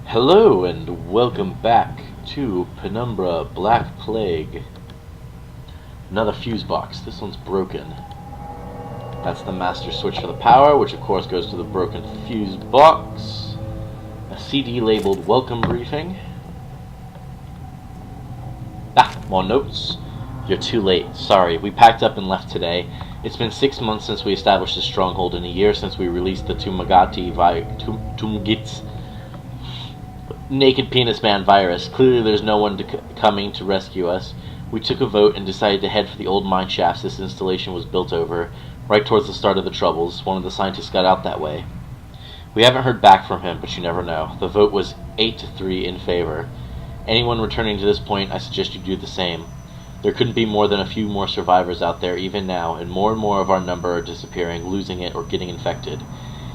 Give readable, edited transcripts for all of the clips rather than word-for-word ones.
Hello and welcome back to Penumbra Black Plague. Another fuse box. This one's broken. That's the master switch for the power, which of course goes to the broken fuse box. A CD labeled Welcome Briefing. More notes. You're too late. Sorry, we packed up and left today. It's been 6 months since we established a stronghold and a year since we released the Tumgits Naked Penis Man virus. Clearly there's no one coming to rescue us. We took a vote and decided to head for the old mine shafts this installation was built over, right towards the start of the Troubles. One of the scientists got out that way. We haven't heard back from him, but you never know. The vote was 8-3 in favor. Anyone returning to this point, I suggest you do the same. There couldn't be more than a few more survivors out there even now, and more of our number are disappearing, losing it, or getting infected.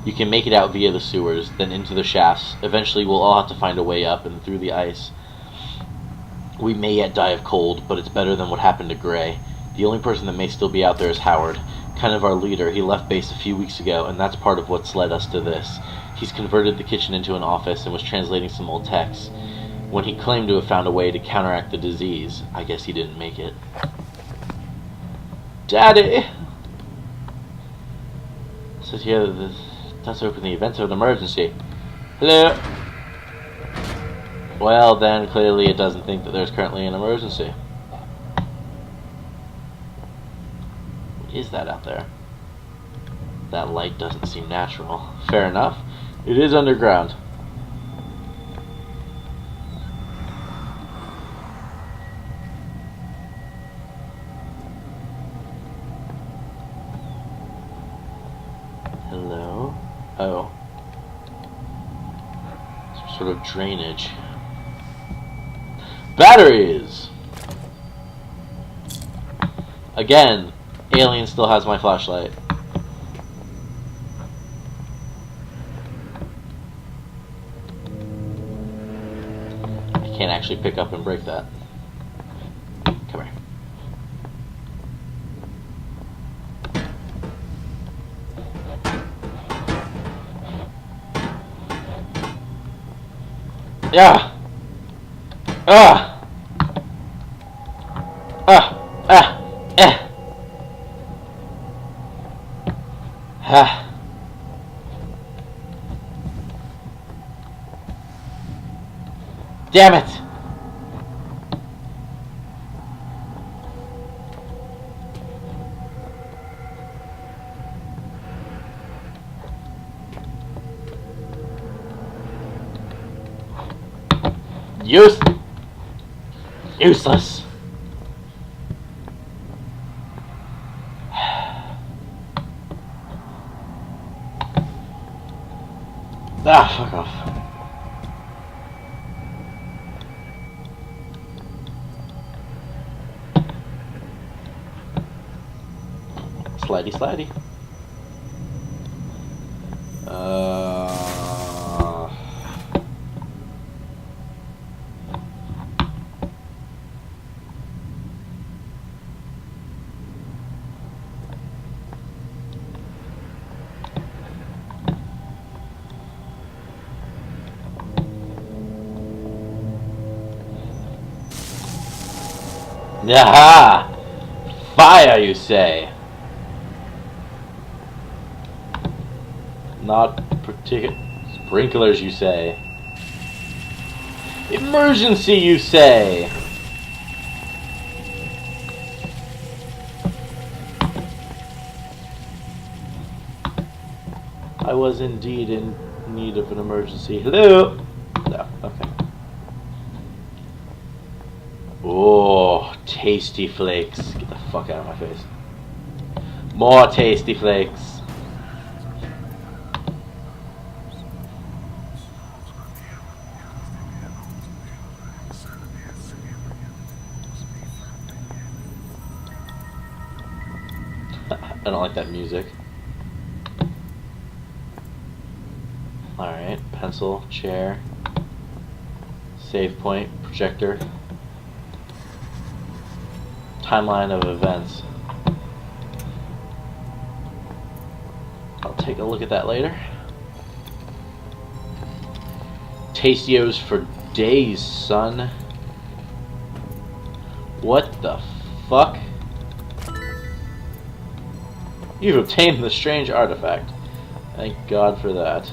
You can make it out via the sewers, then into the shafts. Eventually we'll all have to find a way up and through the ice. We may yet die of cold, but it's better than what happened to Gray. The only person that may still be out there is Howard, kind of our leader. He left base a few weeks ago, and that's part of what's led us to this. He's converted the kitchen into an office and was translating some old texts. When he claimed to have found a way to counteract the disease, I guess he didn't make it. Daddy! It says here that that's open the events of an emergency. Hello? Well, then, clearly it doesn't think that there's currently an emergency. What is that out there? That light doesn't seem natural. Fair enough. It is underground. Hello? Oh. Some sort of drainage. Batteries! Again, Alien still has my flashlight. I can't actually pick up and break that. Come here. Yeah. Damn it. Useless. Fuck off. Slidey, slidey. Yaha! Fire, you say? Not particular. Sprinklers, you say? Emergency, you say? I was indeed in need of an emergency. Hello? No, okay. Oh, tasty flakes. Get the fuck out of my face. More tasty flakes. I don't like that music. Alright, pencil, chair, save point, projector. Timeline of events. I'll take a look at that later. Tastios for days, son. What the fuck? You've obtained the strange artifact. Thank God for that.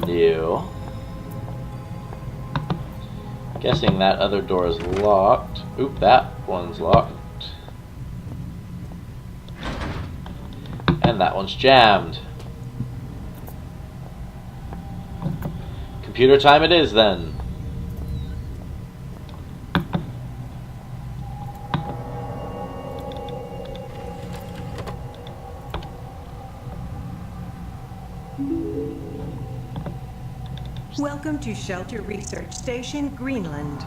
Ew. Guessing that other door is locked. Oop, that one's locked. And that one's jammed. Computer time it is then. Welcome to Shelter Research Station, Greenland.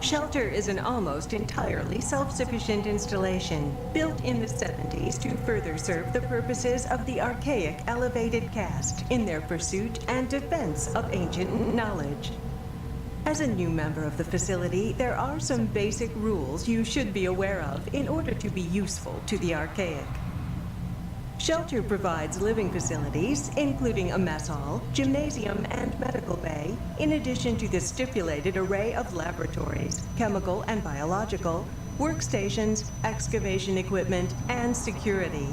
Shelter is an almost entirely self-sufficient installation built in the 70s to further serve the purposes of the archaic elevated caste in their pursuit and defense of ancient knowledge. As a new member of the facility, there are some basic rules you should be aware of in order to be useful to the archaic. Shelter provides living facilities, including a mess hall, gymnasium, and medical bay, in addition to the stipulated array of laboratories, chemical and biological, workstations, excavation equipment, and security.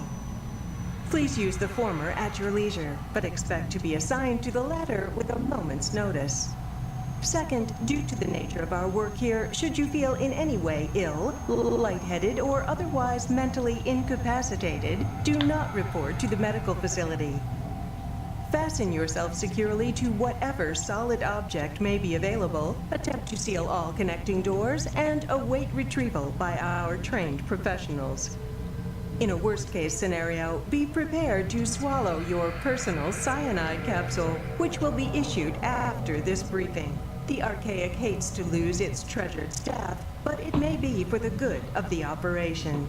Please use the former at your leisure, but expect to be assigned to the latter with a moment's notice. Second, due to the nature of our work here, should you feel in any way ill, lightheaded, or otherwise mentally incapacitated, do not report to the medical facility. Fasten yourself securely to whatever solid object may be available, attempt to seal all connecting doors, and await retrieval by our trained professionals. In a worst-case scenario, be prepared to swallow your personal cyanide capsule, which will be issued after this briefing. The Archaic hates to lose its treasured staff, but it may be for the good of the operation.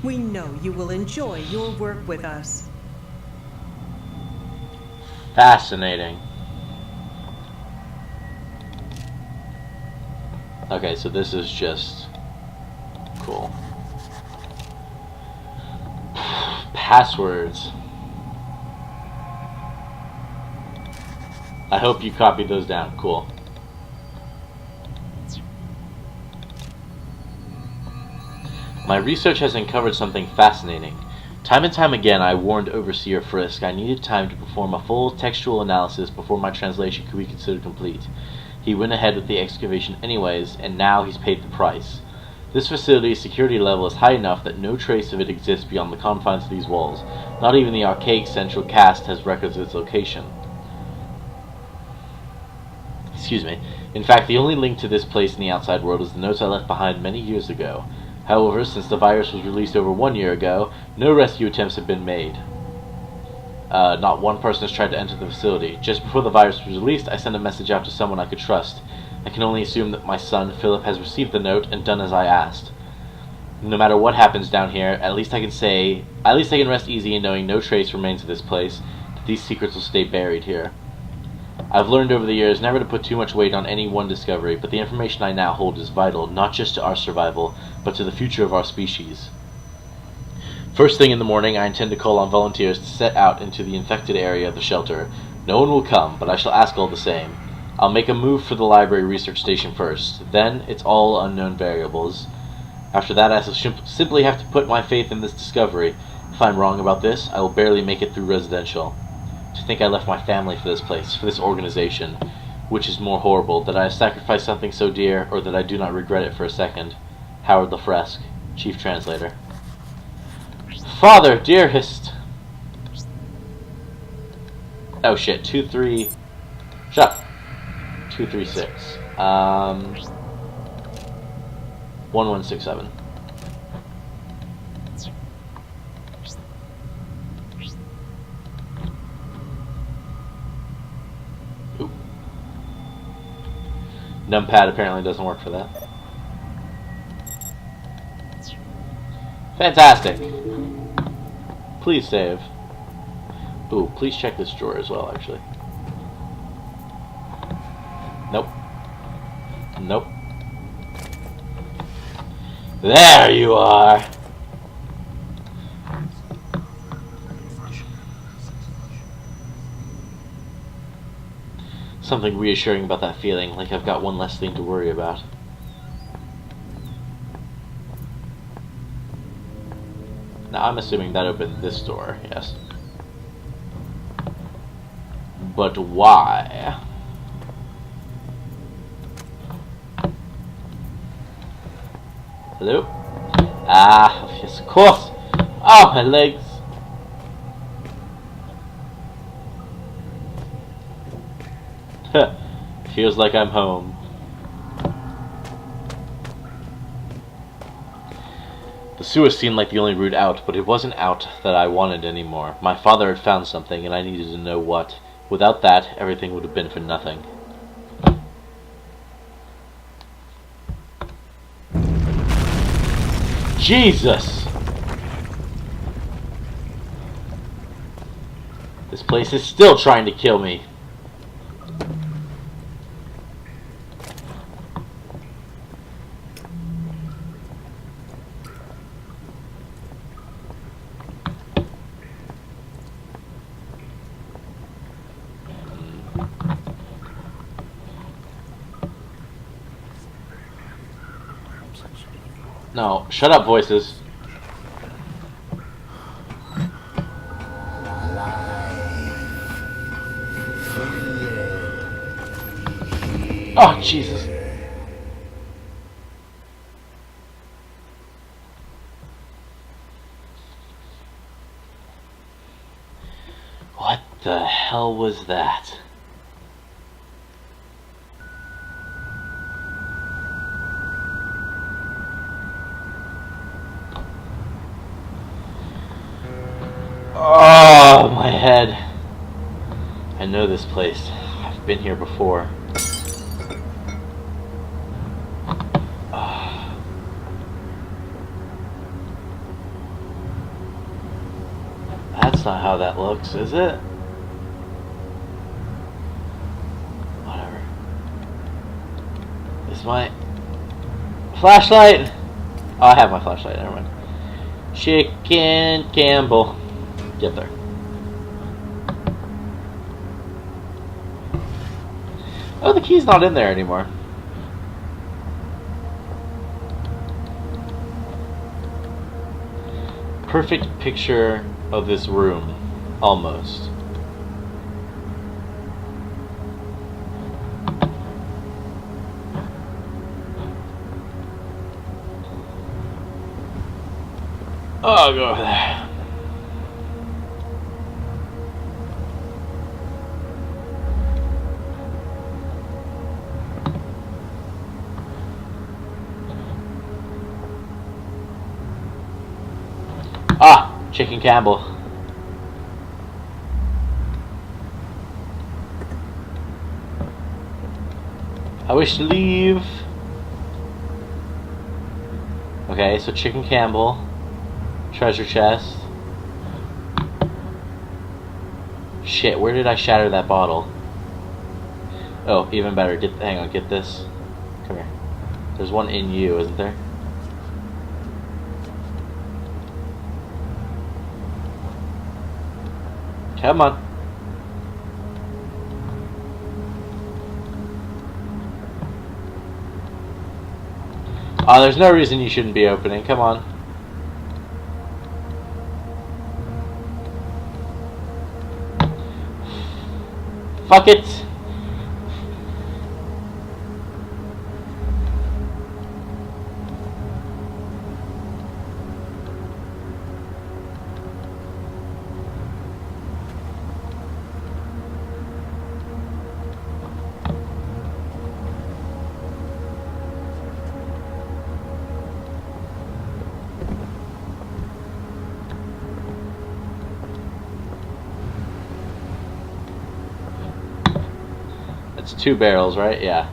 We know you will enjoy your work with us. Fascinating. Okay, so this is just cool. Passwords. I hope you copied those down. Cool. My research has uncovered something fascinating. Time and time again, I warned Overseer Frisk I needed time to perform a full textual analysis before my translation could be considered complete. He went ahead with the excavation anyways, and now he's paid the price. This facility's security level is high enough that no trace of it exists beyond the confines of these walls. Not even the archaic central caste has records of its location. Excuse me. In fact, the only link to this place in the outside world is the notes I left behind many years ago. However, since the virus was released over 1 year ago, no rescue attempts have been made. Not one person has tried to enter the facility. Just before the virus was released, I sent a message out to someone I could trust. I can only assume that my son, Philip, has received the note and done as I asked. No matter what happens down here, at least I can rest easy in knowing no trace remains of this place, that these secrets will stay buried here. I've learned over the years never to put too much weight on any one discovery, but the information I now hold is vital, not just to our survival, but to the future of our species. First thing in the morning, I intend to call on volunteers to set out into the infected area of the shelter. No one will come, but I shall ask all the same. I'll make a move for the library research station first. Then, it's all unknown variables. After that, I shall simply have to put my faith in this discovery. If I'm wrong about this, I will barely make it through residential. To think I left my family for this place, for this organization. Which is more horrible, that I have sacrificed something so dear, or that I do not regret it for a second. Howard LaFresque, Chief Translator. Father, dearest! Oh shit, 2-3... Shut up. 236. 1167. Oop. Numpad apparently doesn't work for that. Fantastic. Please save. Ooh, please check this drawer as well, actually. Nope. Nope. There you are! Something reassuring about that feeling, like I've got one less thing to worry about. Now I'm assuming that opened this door, yes. But why? Hello? Ah, yes, of course! Oh, my legs! Feels like I'm home. The sewer seemed like the only route out, but it wasn't out that I wanted anymore. My father had found something, and I needed to know what. Without that, everything would have been for nothing. Jesus! This place is still trying to kill me. No, shut up, voices. Oh, Jesus. What the hell was that? Oh, my head. I know this place. I've been here before. That's not how that looks, is it? Whatever. Is my flashlight? Oh, I have my flashlight, never mind. Chicken Campbell. Get there. Oh, the key's not in there anymore. Perfect picture of this room. Almost. Oh, I'll go over there. Ah, Chicken Campbell. I wish to leave. Okay, so Chicken Campbell. Treasure chest. Shit, where did I shatter that bottle? Oh, even better. Hang on, get this. Come here. There's one in you, isn't there? Come on. Oh, there's no reason you shouldn't be opening. Come on. Fuck it. It's 2 barrels, right? Yeah.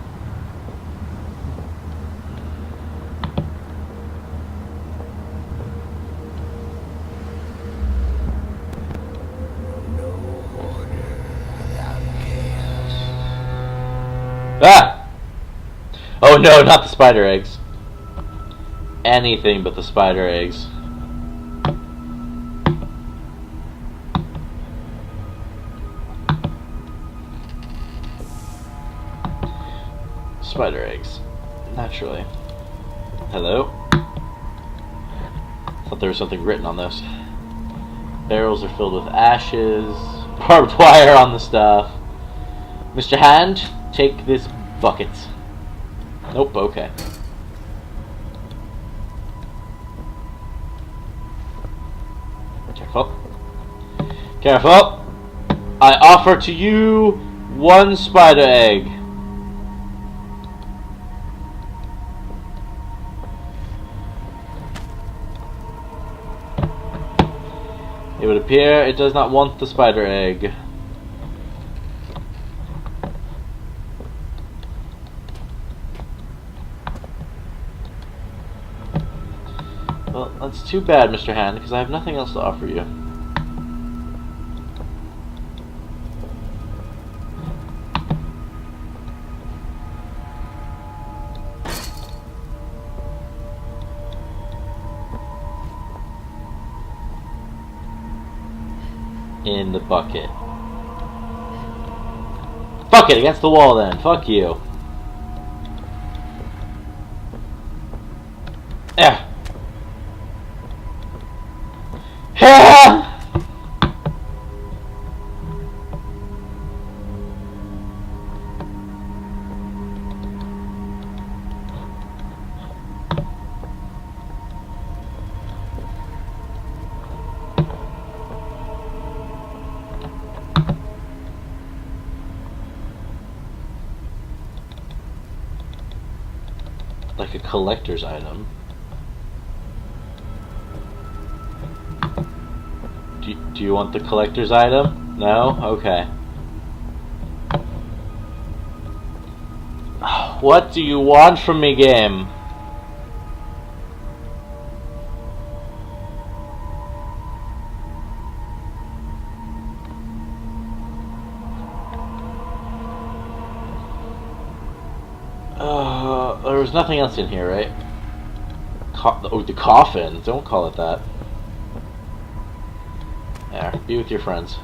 Ah! Oh no, not the spider eggs. Anything but the spider eggs. spider eggs. Naturally. Hello? Thought there was something written on this. Barrels are filled with ashes. Barbed wire on the stuff. Mr. Hand, take this bucket. Nope, okay. Careful. Careful! I offer to you 1 spider egg. It would appear it does not want the spider egg. Well, that's too bad, Mr. Hand, because I have nothing else to offer you. In the bucket. Bucket against the wall then. Fuck you. There. Like a collector's item. Do you want the collector's item? No? Okay. What do you want from me, game? There was nothing else in here, right? Oh, the coffin. Don't call it that. There, be with your friends.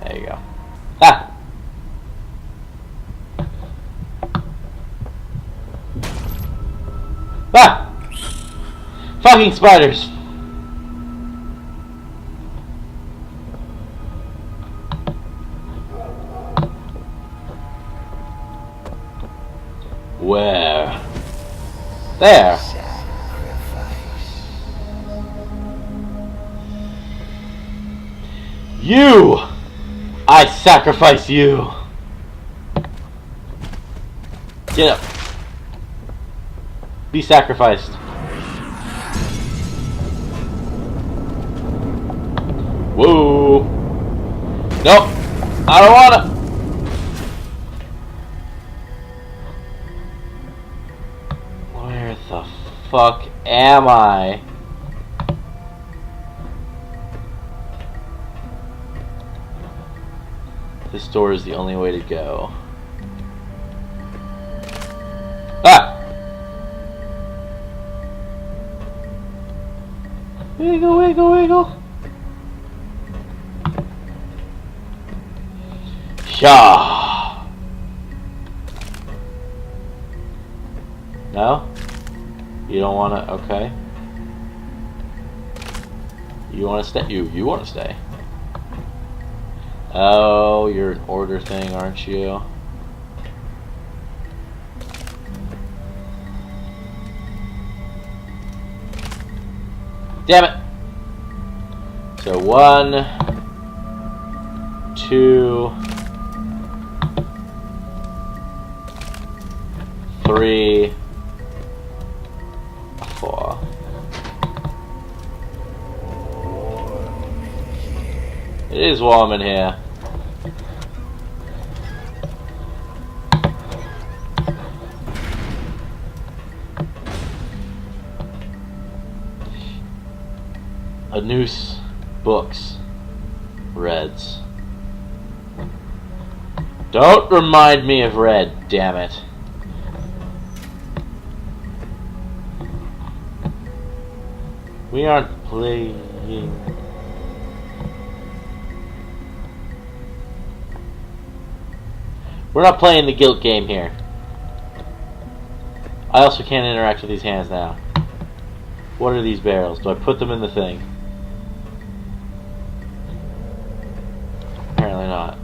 There you go. Ah! Ah! Fucking spiders! Where? There. You! I sacrifice you! Get up. Be sacrificed. Whoa! Nope! I don't wanna! Where the fuck am I? This door is the only way to go. Ah! Wiggle, wiggle, wiggle. Shaw. No? You don't want to? Okay. You want to stay? You want to stay? Oh, you're an order thing, aren't you? Damn it! So 1, 2, 3, 4. It is warm in here. A noose, books, Reds. Don't remind me of Red, damn it. We aren't playing. We're not playing the guilt game here. I also can't interact with these hands now. What are these barrels? Do I put them in the thing? Apparently not.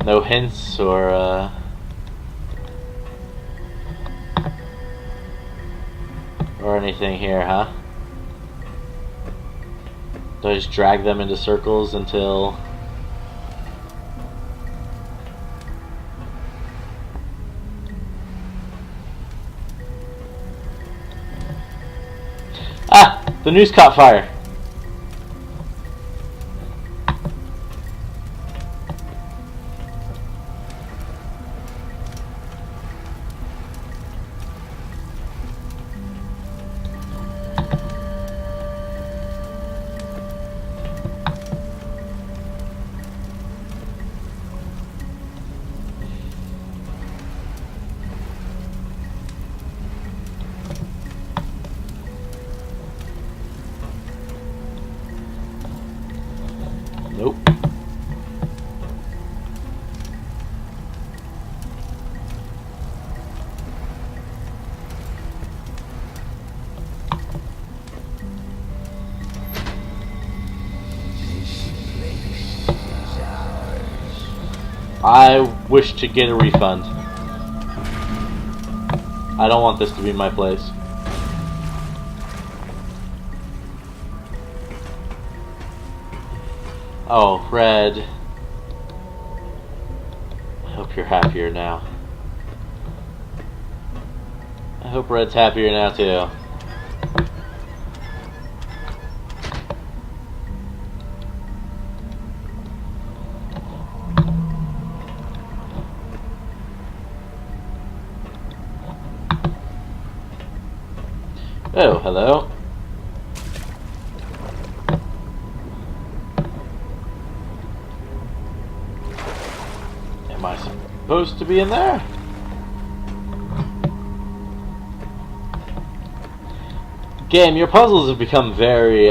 No hints or anything here, huh? Do I just drag them into circles until... Ah! The noose caught fire! Nope. I wish to get a refund. I don't want this to be my place. Oh, Red. I hope you're happier now. I hope Red's happier now too. Oh, hello. Am I supposed to be in there? Game, your puzzles have become very,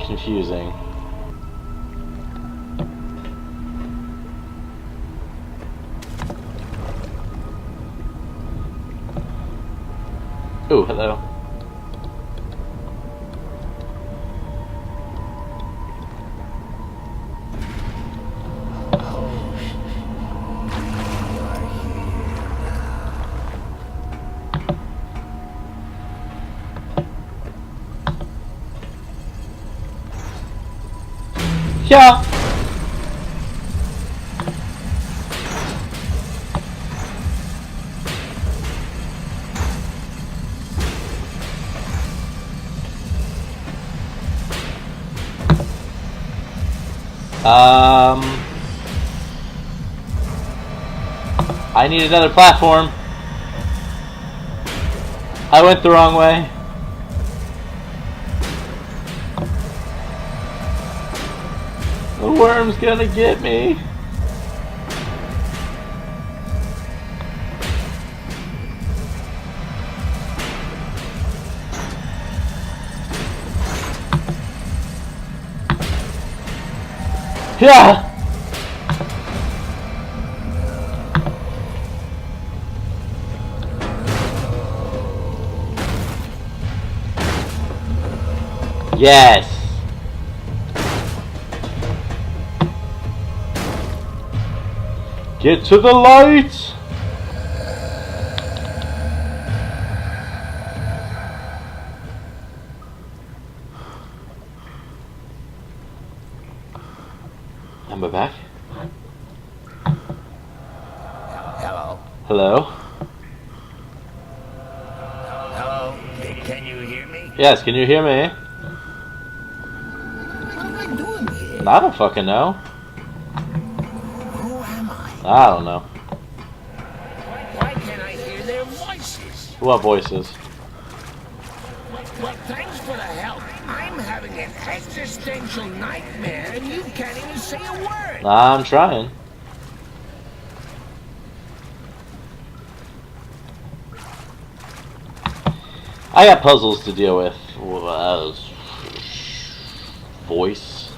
confusing. Oh, hello. Yeah. I need another platform. I went the wrong way. The worm's gonna get me. Yeah. Yes. Get to the light. Am I back? Hello? Hello? Hello? Can you hear me? Yes, can you hear me? What am I doing here? I don't fucking know. Who am I? I don't know. Why can't I hear their voices? What voices? Well, thanks for the help. I'm having an existential nightmare and you can't even say a word. I'm trying. I got puzzles to deal with. Voice.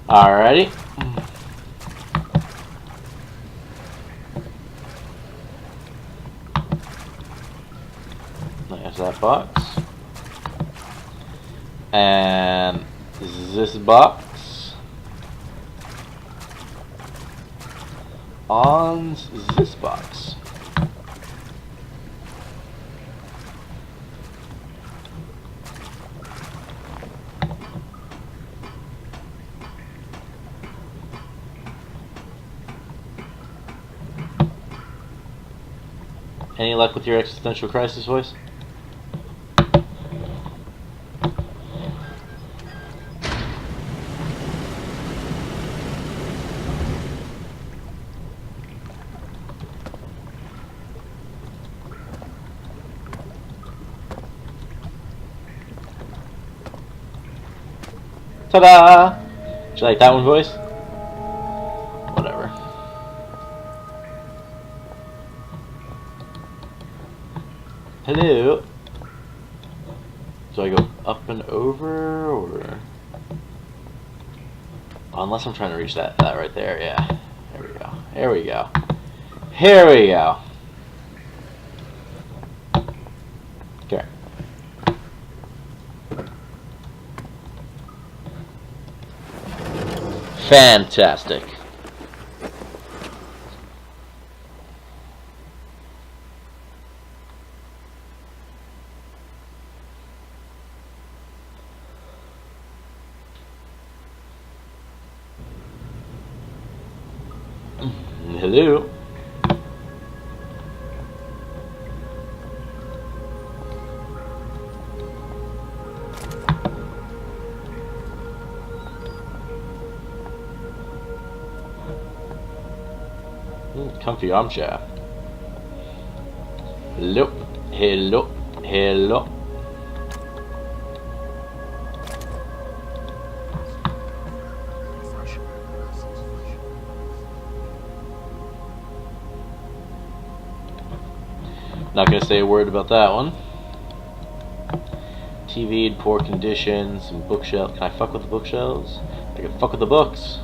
Alrighty. There's that box. And this box. On this box. Any luck with your existential crisis voice? Ta-da! Did you like that one, voice? Whatever. Hello? Do I go up and over, or... Unless I'm trying to reach that right there, yeah. There we go. There we go. Here we go. Okay. Fantastic. Hello. Comfy armchair. Hello. Hello. Hello. Not gonna say a word about that one. TV in poor condition, some bookshelves. Can I fuck with the bookshelves? I can fuck with the books.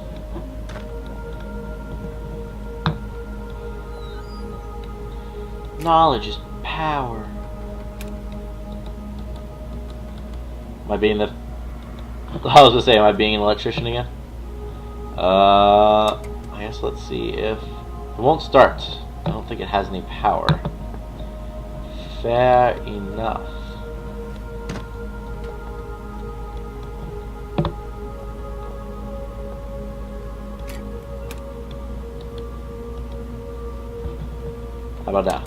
Knowledge is power. Am I being the... I was gonna say, am I being an electrician again? I guess let's see if... It won't start. I don't think it has any power. Fair enough. How about now?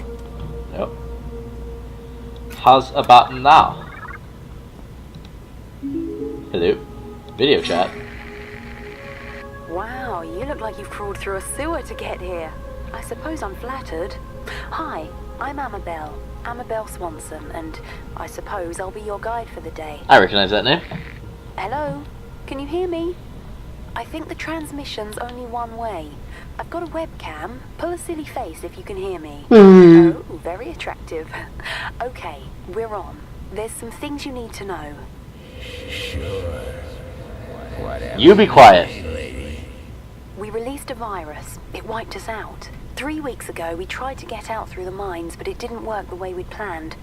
Nope. How's about now? Hello. Video chat. Wow, you look like you've crawled through a sewer to get here. I suppose I'm flattered. Hi, I'm Amabel Swanson, and I suppose I'll be your guide for the day. I recognize that name. Hello? Can you hear me? I think the transmission's only one way. I've got a webcam. Pull a silly face if you can hear me. Oh, very attractive. Okay, we're on. There's some things you need to know. Sure. Whatever. You be quiet. Hey, lady. We released a virus. It wiped us out. 3 weeks ago, we tried to get out through the mines, but it didn't work the way we'd planned.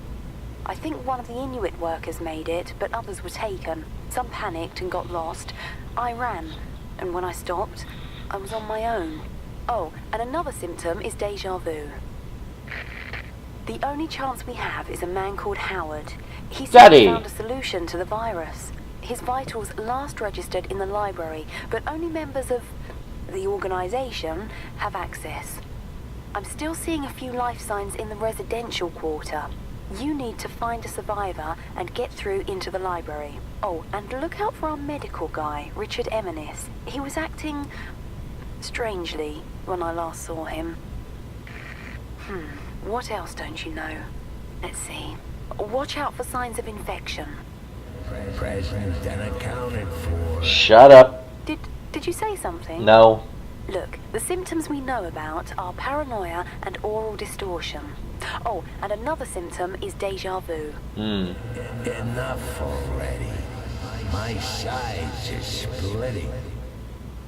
I think one of the Inuit workers made it, but others were taken. Some panicked and got lost. I ran, and when I stopped, I was on my own. Oh, and another symptom is déjà vu. The only chance we have is a man called Howard. He said he found a solution to the virus. His vitals last registered in the library, but only members of the organization have access. I'm still seeing a few life signs in the residential quarter. You need to find a survivor and get through into the library. Oh, and look out for our medical guy, Richard Eminis. He was acting strangely when I last saw him. What else don't you know? Let's see. Watch out for signs of infection. Present and accounted for. Shut up. Did you say something? No. Look, the symptoms we know about are paranoia and oral distortion. Oh, and another symptom is déjà vu. Enough already. My sides are splitting.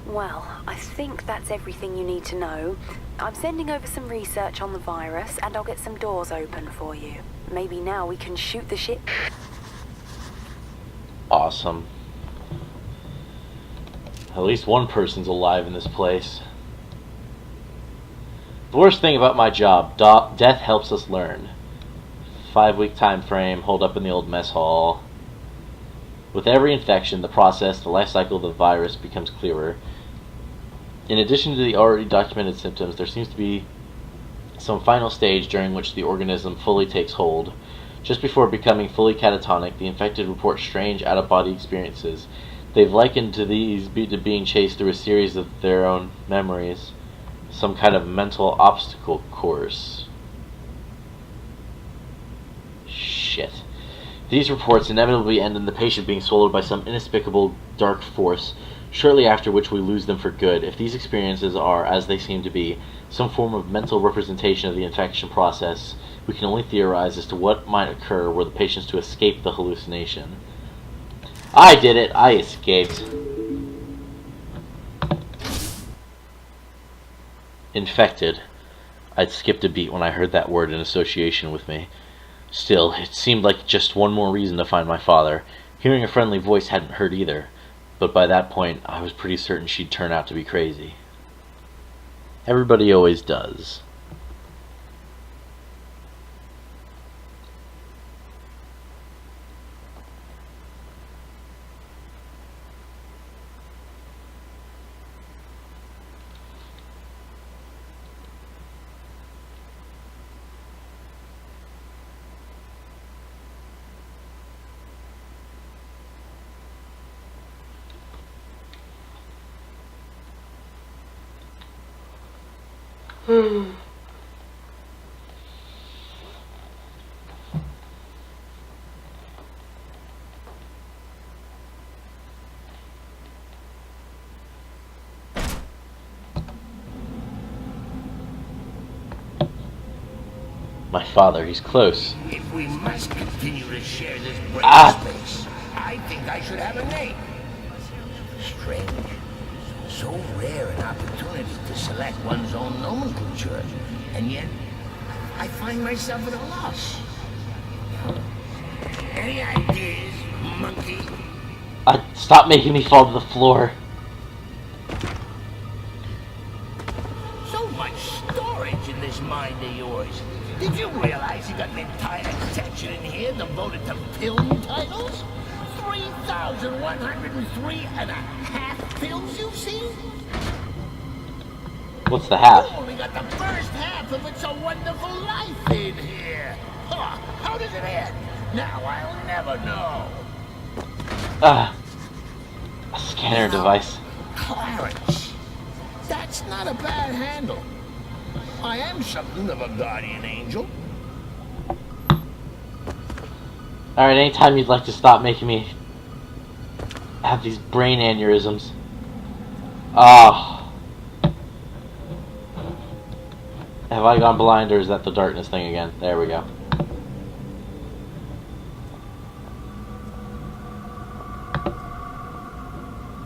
Well, I think that's everything you need to know. I'm sending over some research on the virus, and I'll get some doors open for you. Maybe now we can shoot the shit. Awesome. At least one person's alive in this place. The worst thing about my job, death helps us learn. 5-week time frame, hold up in the old mess hall. With every infection, the process, the life cycle of the virus becomes clearer. In addition to the already documented symptoms, there seems to be some final stage during which the organism fully takes hold. Just before becoming fully catatonic, the infected report strange out-of-body experiences. They've likened to these to being chased through a series of their own memories. Some kind of mental obstacle course. Shit. These reports inevitably end in the patient being swallowed by some inexplicable dark force, shortly after which we lose them for good. If these experiences are, as they seem to be, some form of mental representation of the infection process, we can only theorize as to what might occur were the patients to escape the hallucination. I did it! I escaped. Infected. I'd skipped a beat when I heard that word in association with me. Still, it seemed like just one more reason to find my father. Hearing a friendly voice hadn't hurt either, but by that point I was pretty certain she'd turn out to be crazy. Everybody always does. My father, he's close. If we must continue to share this brain space, I think I should have a name. Strange. So rare an opportunity to select one's own nomenclature, and yet I find myself at a loss. Any ideas, monkey? Stop making me fall to the floor. So much storage in this mind of yours. Did you realize you got an entire section in here devoted to film titles? 3,103 and a half films you've seen? What's the half? You only got the first half of It's a Wonderful Life in here. Huh, how does it end? Now I'll never know. A scanner device. Clarence. That's not a bad handle. I am something of a guardian angel. Alright, anytime you'd like to stop making me have these brain aneurysms. Have I gone blind, or is that the darkness thing again? There we go.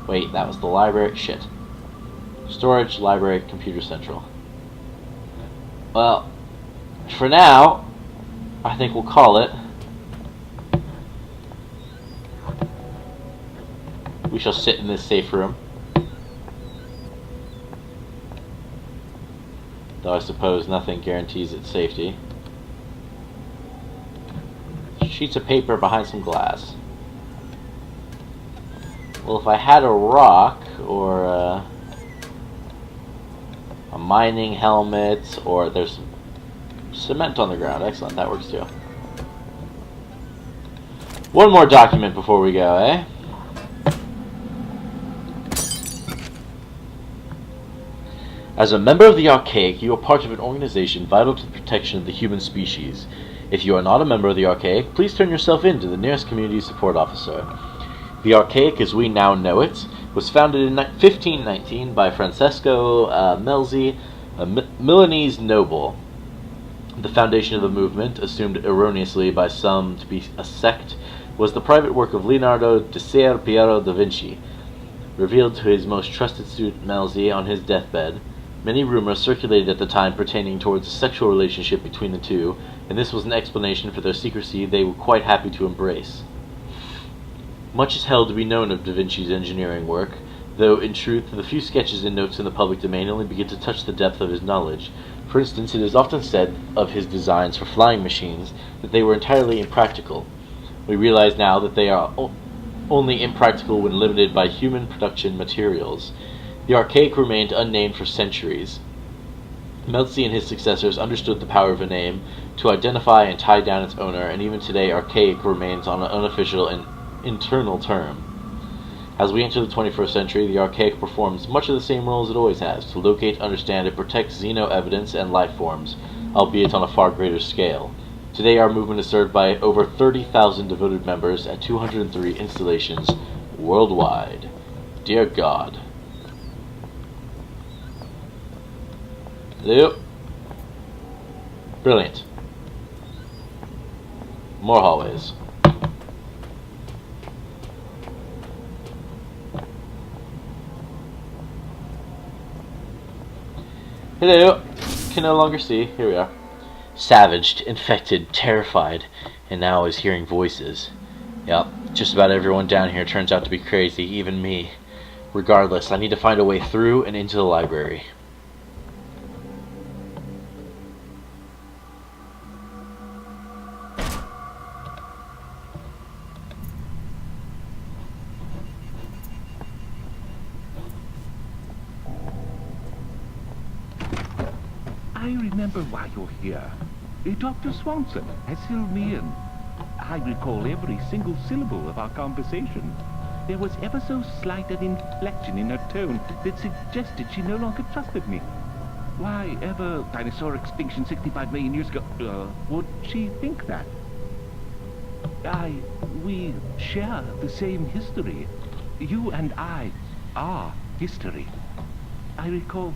Wait, that was the library? Shit. Storage, library, computer central. Well, for now, I think we'll call it. We shall sit in this safe room. Though I suppose nothing guarantees its safety. Sheets of paper behind some glass. Well, if I had a rock, or a mining helmet, or there's some cement on the ground. Excellent, that works too. One more document before we go, eh? As a member of the Archaic, you are part of an organization vital to the protection of the human species. If you are not a member of the Archaic, please turn yourself in to the nearest community support officer. The Archaic, as we now know it, was founded in 1519 by Francesco Melzi, a Milanese noble. The foundation of the movement, assumed erroneously by some to be a sect, was the private work of Leonardo da Ser Piero da Vinci, revealed to his most trusted student Melzi on his deathbed. Many rumors circulated at the time pertaining towards a sexual relationship between the two, and this was an explanation for their secrecy they were quite happy to embrace. Much is held to be known of Da Vinci's engineering work, though in truth the few sketches and notes in the public domain only begin to touch the depth of his knowledge. For instance, it is often said of his designs for flying machines that they were entirely impractical. We realize now that they are only impractical when limited by human production materials. The archaic remained unnamed for centuries. Melzi and his successors understood the power of a name to identify and tie down its owner, and even today archaic remains on an unofficial and internal term. As we enter the 21st century, the archaic performs much of the same role as it always has, to locate, understand, and protect xeno evidence and life forms, albeit on a far greater scale. Today our movement is served by over 30,000 devoted members at 203 installations worldwide. Dear God. Hello. Brilliant. More hallways. Hello. Can no longer see. Here we are. Savaged, infected, terrified, and now is hearing voices. Yep, just about everyone down here turns out to be crazy, even me. Regardless, I need to find a way through and into the library. I remember why you're here. Dr. Swanson has filled me in. I recall every single syllable of our conversation. There was ever so slight an inflection in her tone that suggested she no longer trusted me. Why ever dinosaur extinction 65 million years ago, would she think that? We share the same history. You and I are history. I recall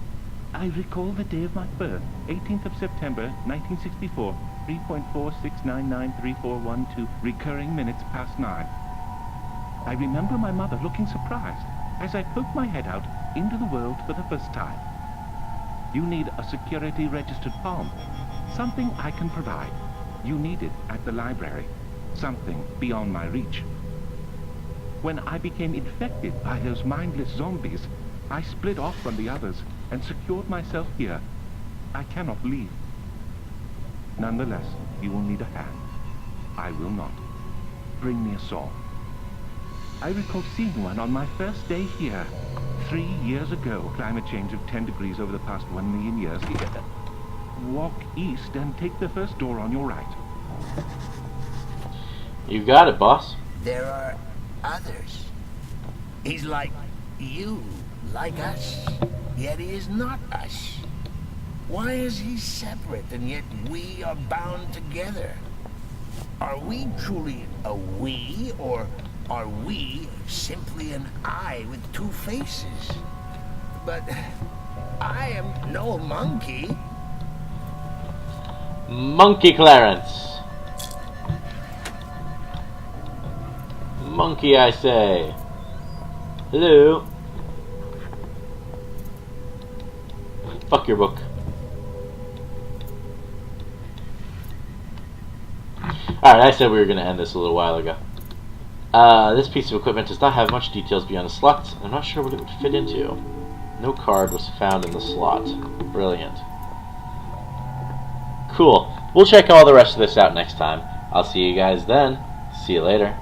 the day of my birth, 18th of September, 1964, 3.46993412, recurring minutes past 9. I remember my mother looking surprised as I poked my head out into the world for the first time. You need a security registered palm. Something I can provide. You need it at the library. Something beyond my reach. When I became infected by those mindless zombies, I split off from the others and secured myself here. I cannot leave. Nonetheless, you will need a hand. I will not. Bring me a saw. I recall seeing one on my first day here. 3 years ago, climate change of 10 degrees over the past 1 million years. Walk east and take the first door on your right. You got it, boss. There are others. He's like you, like us, yet he is not us. Why is he separate and yet we are bound together? Are we truly a we, or are we simply an I with two faces? But I am no monkey. Monkey Clarence. Monkey, I say. Hello. Fuck your book. Alright, I said we were going to end this a little while ago. This piece of equipment does not have much details beyond a slot. I'm not sure what it would fit into. No card was found in the slot. Brilliant. Cool. We'll check all the rest of this out next time. I'll see you guys then. See you later.